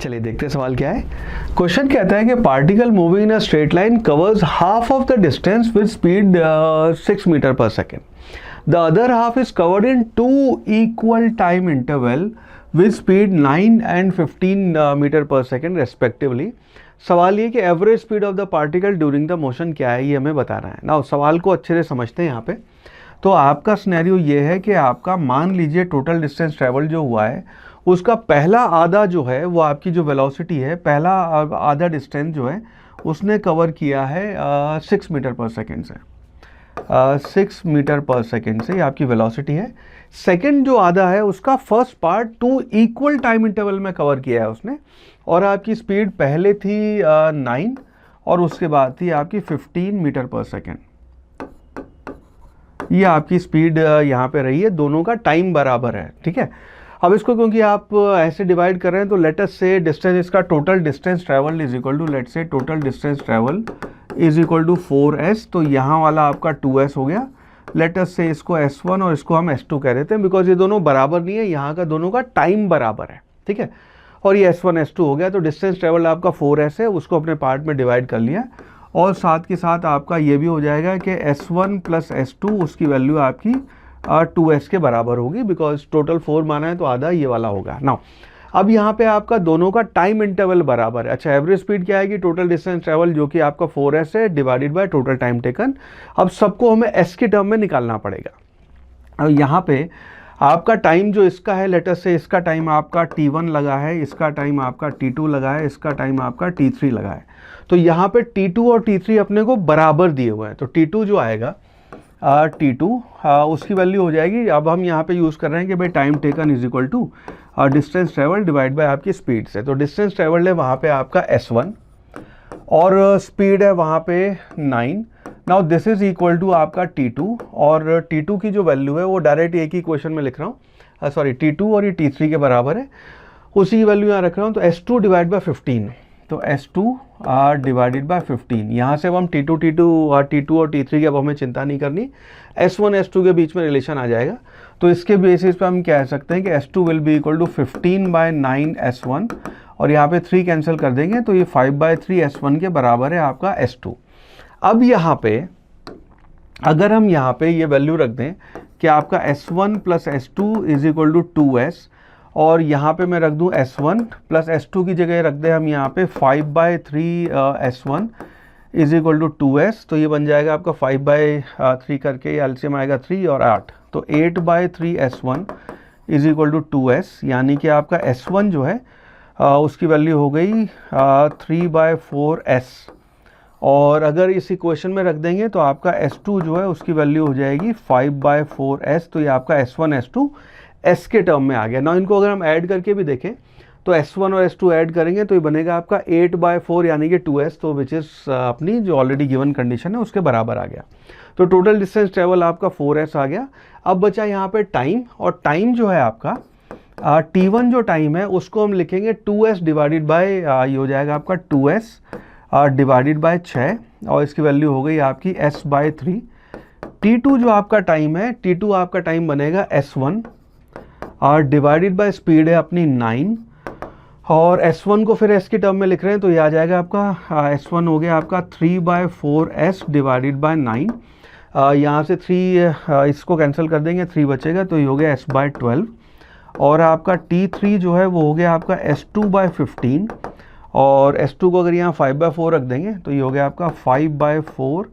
चलिए देखते हैं सवाल क्या है। क्वेश्चन कहता है कि particle moving in a straight line covers half of the distance with speed 6 metre per second. The other half is covered in 2 equal time interval with speed 9 and 15 metre per second respectively. सवाल ये कि average speed of the particle during the motion क्या है, ये हमें बताना है ना। सवाल को अच्छे से समझते हैं यहाँ पे। तो आपका सिनेरियो ये है कि आपका मान लीजिए टोटल डिस्टेंस ट्रेवल जो हुआ है उसका पहला आधा जो है वो आपकी जो वेलोसिटी है, पहला आधा डिस्टेंस जो है उसने कवर किया है 6 मीटर पर सेकेंड से। 6 मीटर पर सेकेंड से ये आपकी वेलोसिटी है। सेकेंड जो आधा है उसका first part 2 equal time interval में कवर किया है उसने, और आपकी स्पीड पहले थी 9 और उसके बाद थी आपकी 15 मीटर पर सेकेंड। ये आपकी स्पीड यहाँ पे रही है, दोनों का टाइम बराबर है, ठीक है। अब इसको क्योंकि आप ऐसे डिवाइड कर रहे हैं तो लेट अस से डिस्टेंस, इसका total distance travel is equal to, let say total distance travel is equal to 4s। तो यहाँ वाला आपका 2s हो गया। लेट अस से इसको s1 और इसको हम s2 कह देते हैं बिकॉज ये दोनों बराबर नहीं है, यहाँ का दोनों का टाइम बराबर है, ठीक है। और ये s1 s2 हो गया। तो डिस्टेंस ट्रैवल आपका 4s है, उसको अपने पार्ट में डिवाइड कर लिया, और साथ के साथ आपका ये भी हो जाएगा कि s1 प्लस s2 उसकी वैल्यू आपकी 2s के बराबर होगी बिकॉज टोटल 4 माना है तो आधा ये वाला होगा ना। अब यहाँ पे आपका दोनों का टाइम इंटरवल बराबर है। अच्छा, एवरेज स्पीड क्या आएगी? टोटल डिस्टेंस ट्रैवल जो कि आपका 4s है divided by total time taken. अब सबको हमें s के टर्म में निकालना पड़ेगा। अब यहाँ पे आपका टाइम जो इसका है, लेटस से इसका टाइम आपका t1 लगा है, इसका टाइम आपका t2 लगा है, इसका टाइम आपका t3 लगा है। तो यहाँ पे t2 और t3 अपने को बराबर दिए हुए हैं। तो t2 जो आएगा t2 उसकी वैल्यू हो जाएगी, अब हम यहाँ पे यूज़ कर रहे हैं कि भाई time taken is equal to distance travel divide by आपकी स्पीड से। तो डिस्टेंस ट्रेवल है वहाँ पे आपका s1 और स्पीड है वहाँ पे 9। Now this is equal to आपका t2, और t2 की जो वैल्यू है वो डायरेक्ट एक ही क्वेश्चन में लिख रहा हूँ, सॉरी t2 और ये t3 के बराबर है, उसी की वैल्यू यहाँ रख रहा हूँ। तो s2 डिवाइड बाय 15, तो s2 डिवाइडेड बाय 15। यहाँ से अब हम t2 और t3 की अब हमें चिंता नहीं करनी, s1 s2 के बीच में रिलेशन आ जाएगा। तो इसके बेसिस पे हम कह सकते हैं कि s2 will be equal to 15 by 9 s1, और यहाँ पे 3 कैंसिल कर देंगे तो ये 5 बाय 3 s1 के बराबर है आपका s2। अब यहाँ पे अगर हम यहाँ पे ये वैल्यू रख दें कि आपका s1 plus s2 is equal to 2s, और यहाँ पे मैं रख दूँ s1 प्लस s2 की जगह रख दें हम यहाँ पे 5 bye 3 s1 is equal to 2s। तो ये बन जाएगा आपका 5 बाय 3 करके, ये एलसीएम आएगा 3 और 8, तो 8 bye 3 s1 is equal to 2s, यानी कि आपका s1 जो है उसकी वैल्यू हो गई 3 बाय 4s। और अगर इस इक्वेशन में रख देंगे तो आपका s2 जो है उसकी वैल्यू हो जाएगी 5 बाय 4s। तो ये आपका s1 s2 s के टर्म में आ गया ना। इनको अगर हम ऐड करके भी देखें तो s1 और s2 ऐड करेंगे तो ये बनेगा आपका 8 बाय 4 यानी कि 2s, तो विच इज़ अपनी जो ऑलरेडी गिवन कंडीशन है उसके बराबर आ गया। तो टोटल डिस्टेंस ट्रेवल आपका 4s आ गया। अब बचा यहाँ पे टाइम, और टाइम जो है आपका t1 जो टाइम है उसको हम लिखेंगे 2s डिवाइडेड बाय, ये हो जाएगा आपका 2s डिवाइडेड बाय 6, और इसकी वैल्यू हो गई आपकी s बाय 3। t2 जो आपका टाइम है, t2 आपका टाइम बनेगा s1 और डिवाइडेड बाय स्पीड है अपनी 9, और s1 को फिर s के टर्म में लिख रहे हैं तो ये आ जाएगा आपका s1 हो गया आपका 3 बाय 4s डिवाइडेड बाय 9। यहाँ से 3 इसको कैंसिल कर देंगे, 3 बचेगा तो ये हो गया s बाय 12, और आपका t3 जो है वो हो गया आपका s2 बाय 15, और s2 को अगर यहाँ 5 बाय 4 रख देंगे तो ये हो गया आपका 5 by 4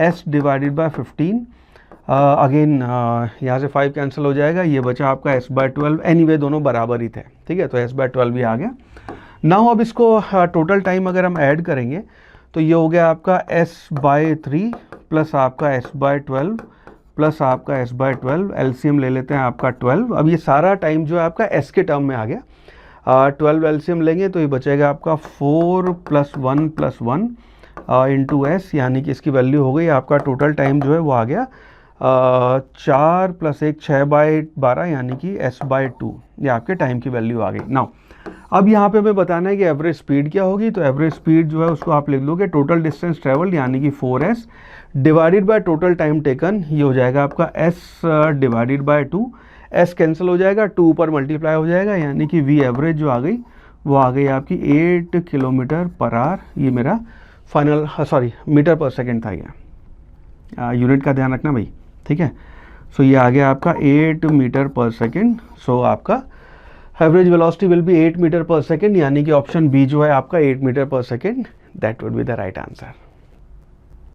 s divided by 15। Again यहाँ से 5 कैंसिल हो जाएगा, ये बचा आपका s बाय 12। एनीवे दोनों बराबर ही थे, ठीक है, तो s बाय 12 भी आ गया। नाउ अब इसको टोटल टाइम अगर हम ऐड करेंगे तो ये हो गया आपका s बाय 3 प्लस आपका s बाय 12 प्लस आपका s बाय 12, एलसीएम ले लेते हैं आपका 12। अब ये सारा टाइम जो है आपका s के टर्म में आ गया। 12 एलसीएम लेंगे तो ये बचेगा आपका 4 प्लस 1 प्लस 1 इंटू s, यानी कि इसकी वैल्यू हो गई आपका टोटल टाइम जो है वो आ गया 4 प्लस 1 6 बाय 12 यानी कि s बाय 2, ये आपके टाइम की वैल्यू आ गई। नाउ अब यहाँ पे हमें बताना है कि एवरेज स्पीड क्या होगी। तो एवरेज स्पीड जो है उसको आप लिख लोगे टोटल डिस्टेंस ट्रेवल यानी कि 4s divided by total time taken, ये हो जाएगा आपका s divided bye 2। s cancel हो जाएगा, 2 पर मल्टीप्लाई हो जाएगा, यानी कि v एवरेज जो आ गई वो आ गई आपकी 8 किलोमीटर पर आवर। ये मेरा final, sorry metre per second था ये, यूनिट का ध्यान रखना भाई, ठीक है। सो ये आ गया आपका 8 मीटर पर सेकेंड। सो आपका average velocity will be 8 meter per second, यानी कि ऑप्शन बी जो है आपका 8 meter per second, that would be the right answer.